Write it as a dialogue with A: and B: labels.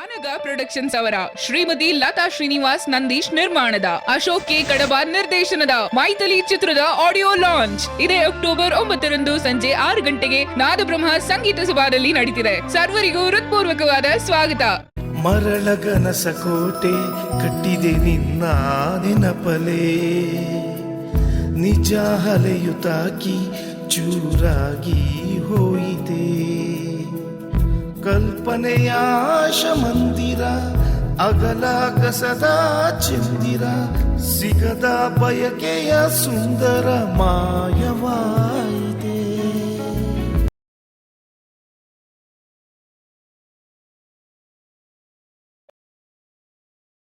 A: ಅನಗ productions ಅವರ ಶ್ರೀಮತಿ ಲತಾ ಶ್ರೀನಿವಾಸ್ ನಂದೀಶ್ ನಿರ್ಮಾಣದ Ashok K ಕಡಬ ನಿರ್ದೇಶನದ ಮೈಥಿಲಿ ಚಿತ್ರದ ಆಡಿಯೋ ಲಾಂಚ್ ಇದೇ ಅಕ್ಟೋಬರ್ 9ರಂದು ಸಂಜೆ 6 ಗಂಟೆಗೆ ನಾದಬ್ರಹ್ಮ ಸಂಗೀತ ಸಭಾದಲ್ಲಿ ನಡೀತಿದೆ. ಸರ್ವರಿಗೂ ಹೃತ್ಪೂರ್ವಕವಾದ ಸ್ವಾಗತ.
B: ಮರಳಗನಸ ಕೋಟೆ ಕಟ್ಟಿದೆ ನಿನ್ನ ನೆನಪಲೇ, ನಿಜ ಹಲೆಯುತ್ತಾಕಿ ಚೂರಾಗಿ ಹೋಯಿತೆ. ಕಲ್ಪನೆಯ ಮಂದಿರ ಅಗಲ ಕಸದ ಚಂದಿರ, ಸಿಗದ ಬಯಕೆಯ ಸುಂದರ ಮಾಯವಾಯಿತೆ.